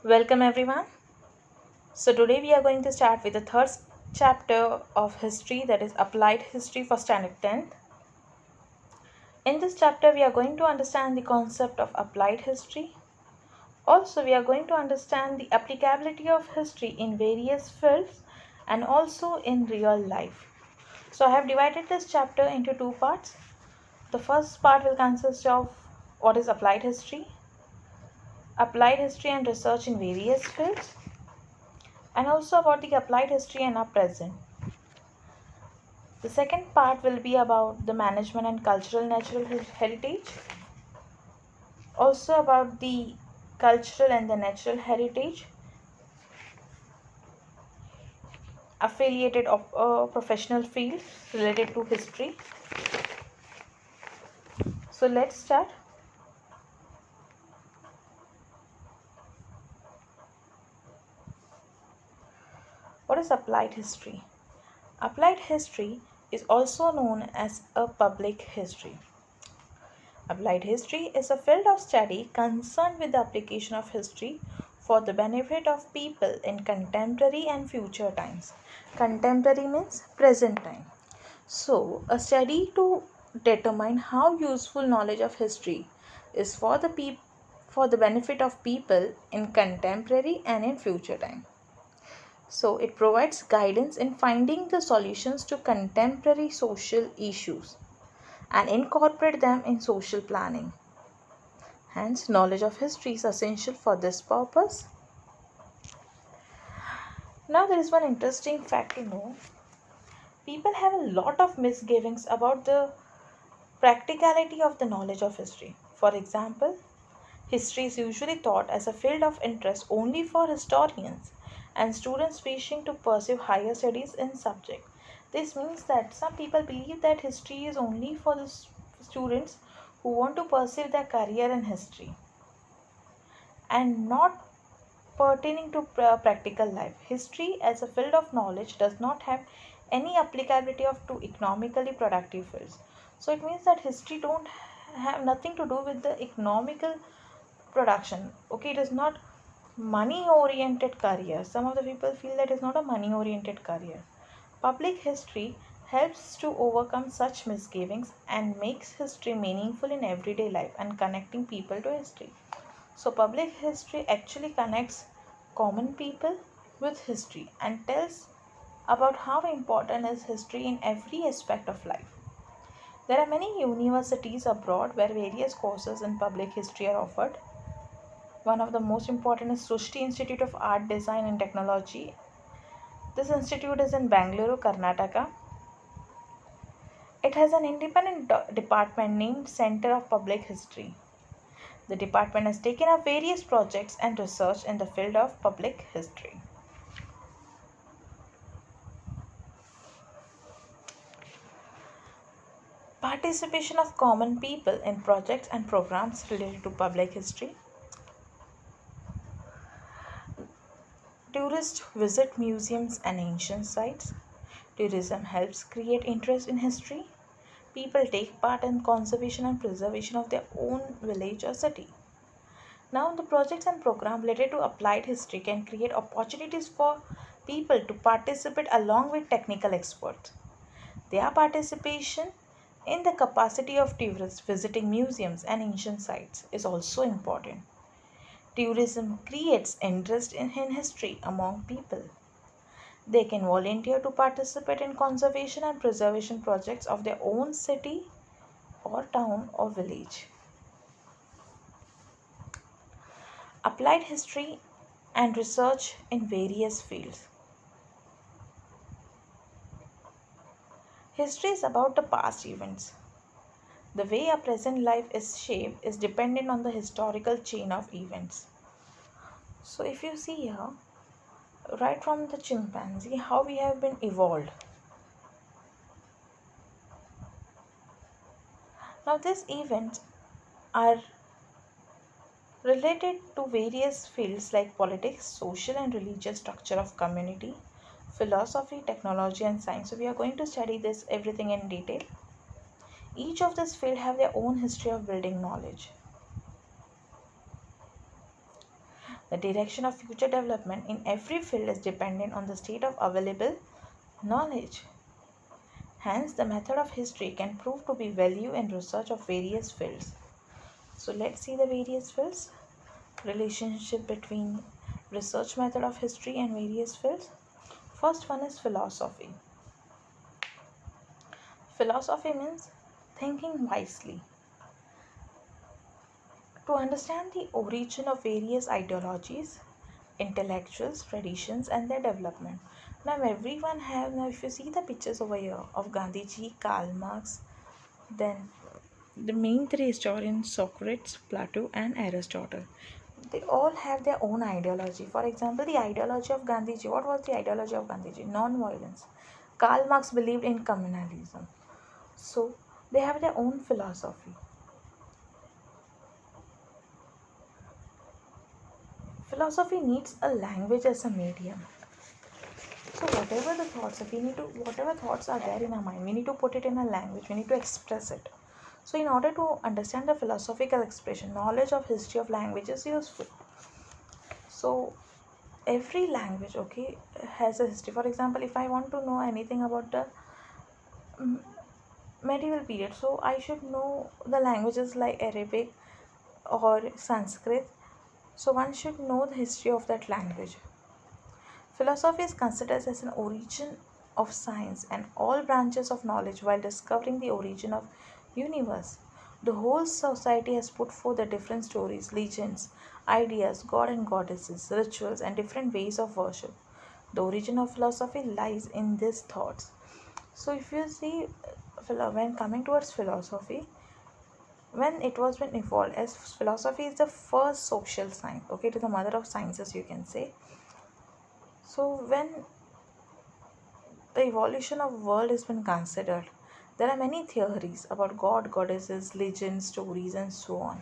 Welcome everyone. So today we are going to start with the third chapter of history, that is applied history for standard 10th. In this chapter we are going to understand the concept of applied history. Also we are going to understand the applicability of history in various fields and also in real life. So I have divided this chapter into two parts. The first part will consist of what is applied history and research in various fields, and also about the applied history and our present. The second part will be about the management and cultural natural heritage, also about the cultural and the natural heritage affiliated of professional fields related to history. So let's start. What is applied history? Applied history is also known as a public history. Applied history is a field of study concerned with the application of history for the benefit of people in contemporary and future times. Contemporary means present time. So, a study to determine how useful knowledge of history is for the benefit of people in contemporary and in future time. So, it provides guidance in finding the solutions to contemporary social issues and incorporate them in social planning. Hence, knowledge of history is essential for this purpose. Now, there is one interesting fact to know. People have a lot of misgivings about the practicality of the knowledge of history. For example, history is usually taught as a field of interest only for historians and students wishing to pursue higher studies in subject. This means that some people believe that history is only for the students who want to pursue their career in history and not pertaining to practical life. History as a field of knowledge does not have any applicability of to economically productive fields. So it means that history don't have nothing to do with the economical production. Okay, it is not money oriented career. Some of the people feel that it's not a money oriented career. Public history helps to overcome such misgivings and makes history meaningful in everyday life and connecting people to history. So, public history actually connects common people with history and tells about how important is history in every aspect of life. There are many universities abroad where various courses in public history are offered. One of the most important is Srishti Institute of Art, Design and Technology. This institute is in Bangalore, Karnataka. It has an independent department named Center of Public History. The department has taken up various projects and research in the field of public history. Participation of common people in projects and programs related to public history. Tourists visit museums and ancient sites. Tourism helps create interest in history. People take part in conservation and preservation of their own village or city. Now, the projects and programs related to applied history can create opportunities for people to participate along with technical experts. Their participation in the capacity of tourists visiting museums and ancient sites is also important. Tourism creates interest in history among people. They can volunteer to participate in conservation and preservation projects of their own city or town or village. Applied history and research in various fields. History is about the past events. The way our present life is shaped is dependent on the historical chain of events. So, if you see here, right from the chimpanzee, how we have been evolved. Now, these events are related to various fields like politics, social and religious structure of community, philosophy, technology and science. So, we are going to study this everything in detail. Each of these fields have their own history of building knowledge. The direction of future development in every field is dependent on the state of available knowledge. Hence, the method of history can prove to be value in research of various fields. So let's see the various fields. Relationship between research method of history and various fields. First one is philosophy. Philosophy means thinking wisely. To understand the origin of various ideologies, intellectuals, traditions, and their development. Now if you see the pictures over here of Gandhiji, Karl Marx, then the main three historians Socrates, Plato, and Aristotle. They all have their own ideology. For example, the ideology of Gandhiji. What was the ideology of Gandhiji? Non-violence. Karl Marx believed in communalism. So they have their own philosophy. Philosophy needs a language as a medium. So whatever thoughts are there in our mind, we need to put it in a language. We need to express it. So in order to understand the philosophical expression, knowledge of history of language is useful. So every language, okay, has a history. For example, if I want to know anything about the mm, medieval period, so I should know the languages like Arabic or Sanskrit. So one should know the history of that language. Philosophy is considered as an origin of science and all branches of knowledge while discovering the origin of universe. The whole society has put forth the different stories, legends, ideas, god and goddesses, rituals, and different ways of worship. The origin of philosophy lies in these thoughts. So if you see, when coming towards philosophy, when it was been evolved as philosophy is the first social science, okay, it is the mother of sciences, you can say. So when the evolution of world has been considered, there are many theories about god, goddesses, legends, stories, and so on.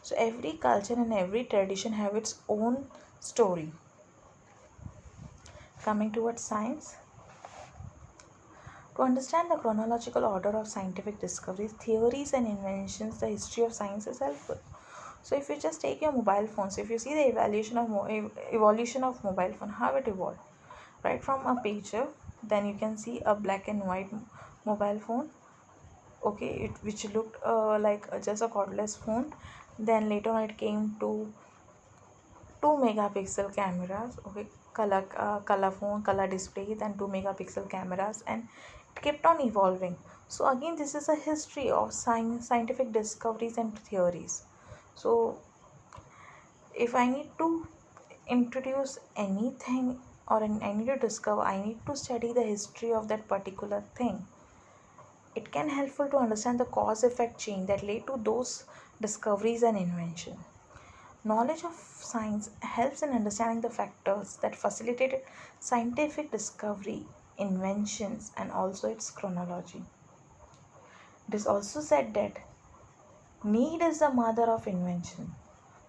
So every culture and every tradition have its own story. Coming towards science, to understand the chronological order of scientific discoveries, theories, and inventions, the history of science is helpful. So if you just take your mobile phone, so if you see the evolution of mobile phone, how it evolved, right from a pager, then you can see a black and white mobile phone, okay, which looked like just a cordless phone. Then later on it came to 2 megapixel cameras, okay, color phone, color display, then 2 megapixel cameras, and it kept on evolving. So again, this is a history of scientific discoveries and theories. So if I need to introduce anything, or I need to discover, I need to study the history of that particular thing. It can helpful to understand the cause effect chain that led to those discoveries and invention. Knowledge of science helps in understanding the factors that facilitated scientific discovery, inventions, and also its chronology. It is also said that need is the mother of invention.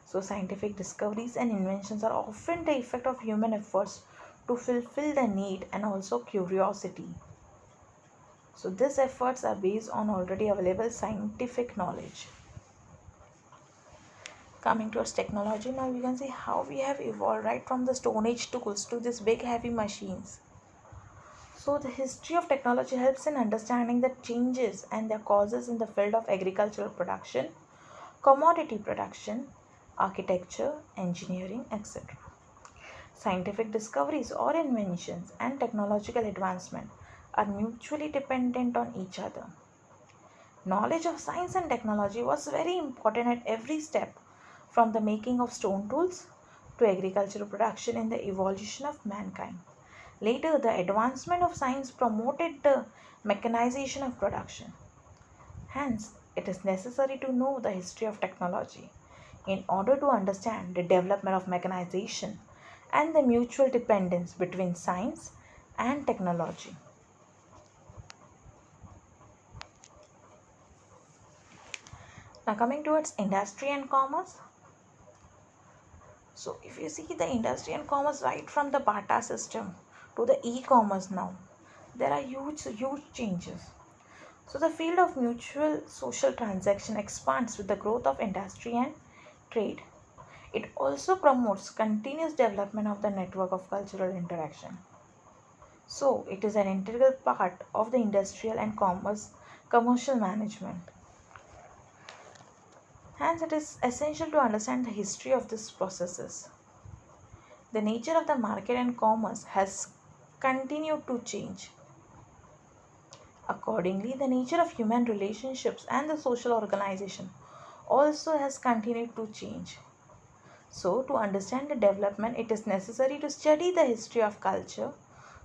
So, scientific discoveries and inventions are often the effect of human efforts to fulfill the need and also curiosity. So, these efforts are based on already available scientific knowledge. Coming towards technology, now you can see how we have evolved right from the Stone Age tools to these big heavy machines. So, the history of technology helps in understanding the changes and their causes in the field of agricultural production, commodity production, architecture, engineering, etc. Scientific discoveries or inventions and technological advancement are mutually dependent on each other. Knowledge of science and technology was very important at every step, from the making of stone tools to agricultural production in the evolution of mankind. Later, the advancement of science promoted the mechanization of production. Hence, it is necessary to know the history of technology in order to understand the development of mechanization and the mutual dependence between science and technology. Now, coming towards industry and commerce. So, if you see the industry and commerce right from the barter system to the e-commerce now, there are huge changes. So, the field of mutual social transaction expands with the growth of industry and trade. It also promotes continuous development of the network of cultural interaction. So, it is an integral part of the industrial and commercial management. Hence, it is essential to understand the history of these processes. The nature of the market and commerce has continued to change. Accordingly, the nature of human relationships and the social organization also has continued to change. So, to understand the development, it is necessary to study the history of culture,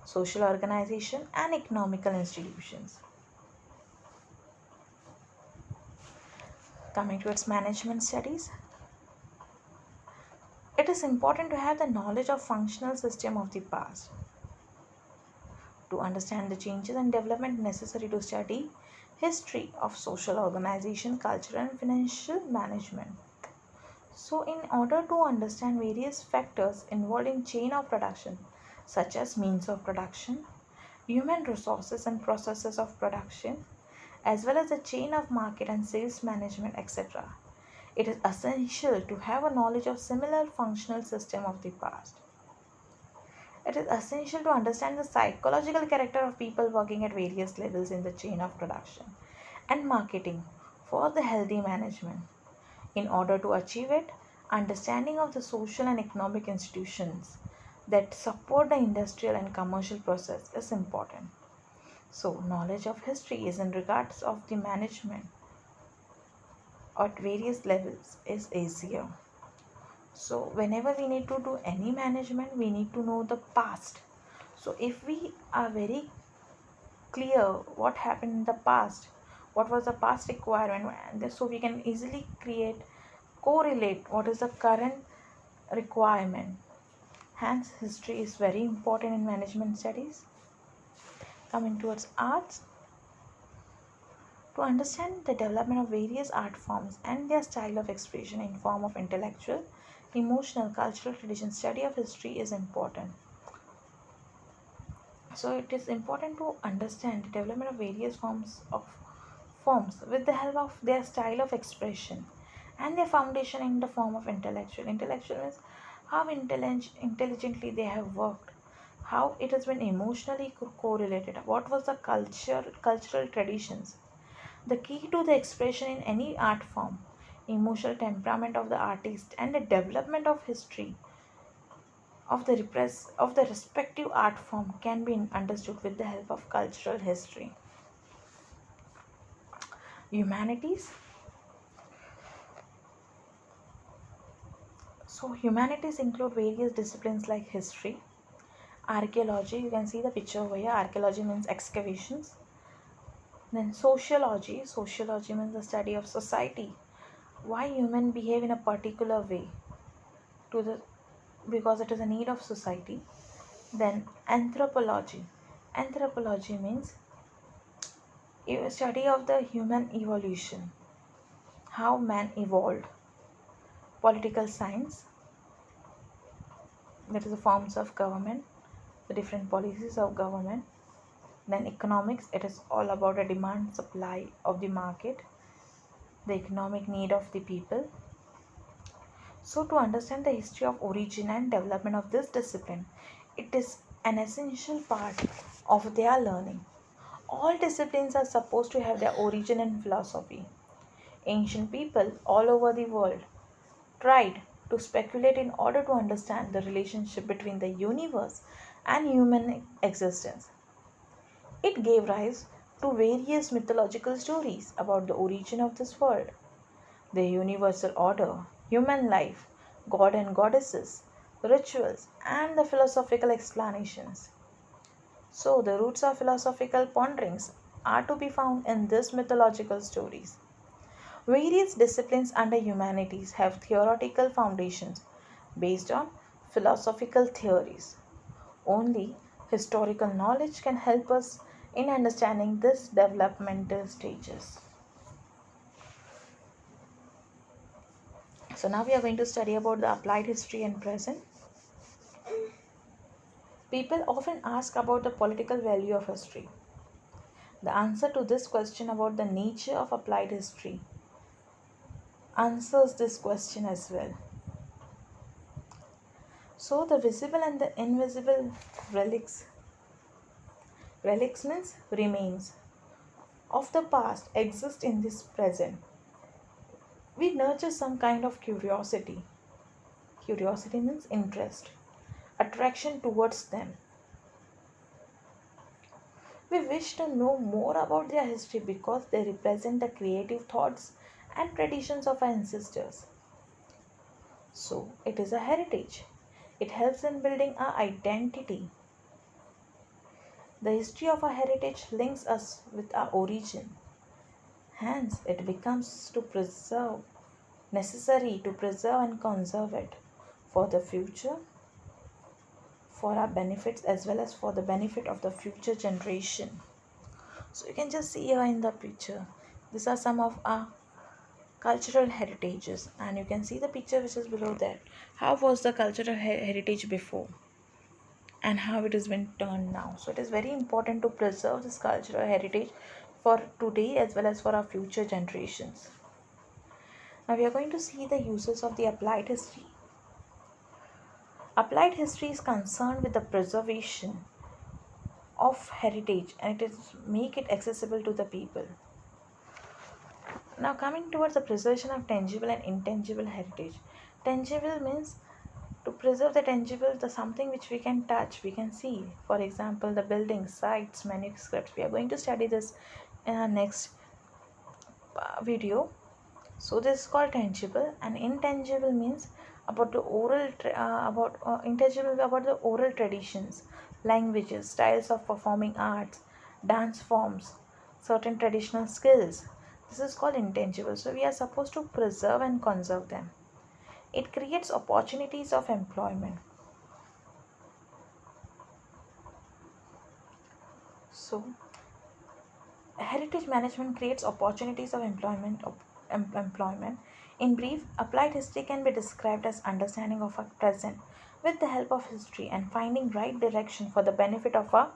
social organization, and economical institutions. Coming towards management studies, it is important to have the knowledge of functional system of the past to understand the changes and development necessary to study history of social organization, culture, and financial management. So, in order to understand various factors involved in chain of production, such as means of production, human resources and processes of production, as well as the chain of market and sales management, etc., it is essential to have a knowledge of similar functional system of the past. It is essential to understand the psychological character of people working at various levels in the chain of production and marketing for the healthy management. In order to achieve it, understanding of the social and economic institutions that support the industrial and commercial process is important. So, knowledge of history is in regards of the management at various levels is easier. So, whenever we need to do any management, we need to know the past. So, if we are very clear what happened in the past, what was the past requirement, and so we can easily correlate what is the current requirement. Hence, history is very important in management studies. Coming towards arts, to understand the development of various art forms and their style of expression in form of intellectual, emotional, cultural tradition, study of history is important. So it is important to understand the development of various forms with the help of their style of expression and their foundation in the form of intellectual. Intellectual means how intelligently they have worked, how it has been emotionally correlated, what was the cultural traditions. The key to the expression in any art form, emotional temperament of the artist, and the development of history of the respective art form can be understood with the help of cultural history. Humanities. So humanities include various disciplines like history, archaeology. You can see the picture over here. Archaeology means excavations. Then sociology. Sociology means the study of society. Why humans behave in a particular way to the because it is a need of society. Then anthropology. Anthropology means a study of the human evolution, how man evolved. Political science, that is the forms of government, the different policies of government. Then economics, it is all about the demand supply of the market, the economic need of the people. So to understand the history of origin and development of this discipline, it is an essential part of their learning. All disciplines are supposed to have their origin in philosophy. Ancient people all over the world tried to speculate in order to understand the relationship between the universe and human existence. It gave rise to various mythological stories about the origin of this world, the universal order, human life, god and goddesses, rituals, and the philosophical explanations. So, the roots of philosophical ponderings are to be found in these mythological stories. Various disciplines under humanities have theoretical foundations based on philosophical theories. Only historical knowledge can help us in understanding these developmental stages. So now we are going to study about the applied history and present. People often ask about the political value of history. The answer to this question about the nature of applied history answers this question as well. So the visible and the invisible relics, relics means remains of the past exist in this present. We nurture some kind of curiosity. Curiosity means interest, attraction towards them. We wish to know more about their history because they represent the creative thoughts and traditions of our ancestors. So, it is a heritage. It helps in building our identity. The history of our heritage links us with our origin. Hence, it becomes to preserve necessary to preserve and conserve it for the future, for our benefits as well as for the benefit of the future generation. So you can just see here in the picture, these are some of our cultural heritages, and you can see the picture which is below that. How was the cultural heritage before and how it has been turned now? So it is very important to preserve this cultural heritage for today as well as for our future generations. Now we are going to see the uses of the applied history. Applied history is concerned with the preservation of heritage and it is make it accessible to the people. Now coming towards the preservation of tangible and intangible heritage. Tangible means to preserve the tangible, the something which we can touch, we can see. For example, the buildings, sites, manuscripts. We are going to study this in our next video. So this is called tangible, and intangible means about the intangible about the oral traditions, languages, styles of performing arts, dance forms, certain traditional skills. This is called intangible. So we are supposed to preserve and conserve them. It creates opportunities of employment. So heritage management creates opportunities of employment. In brief, applied history can be described as understanding of our present with the help of history and finding right direction for the benefit of our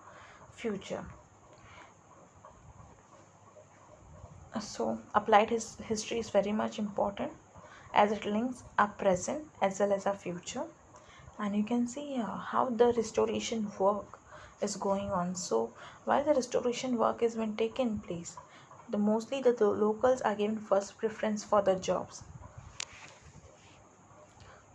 future. So applied history is very much important as it links our present as well as our future. And you can see how the restoration work is going on. So while the restoration work is been taken place, mostly the locals are given first preference for the jobs.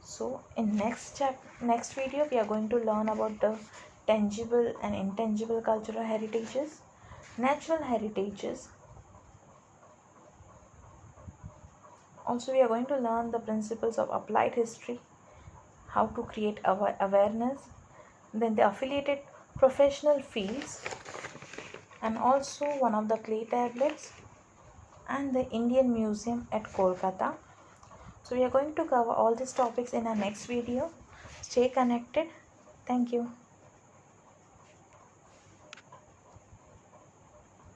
So in next video we are going to learn about the tangible and intangible cultural heritages, natural heritages. Also we are going to learn the principles of applied history, how to create awareness, then the affiliated professional fields, and also one of the clay tablets and the Indian Museum at Kolkata. So we are going to cover all these topics in our next video. Stay connected. Thank you.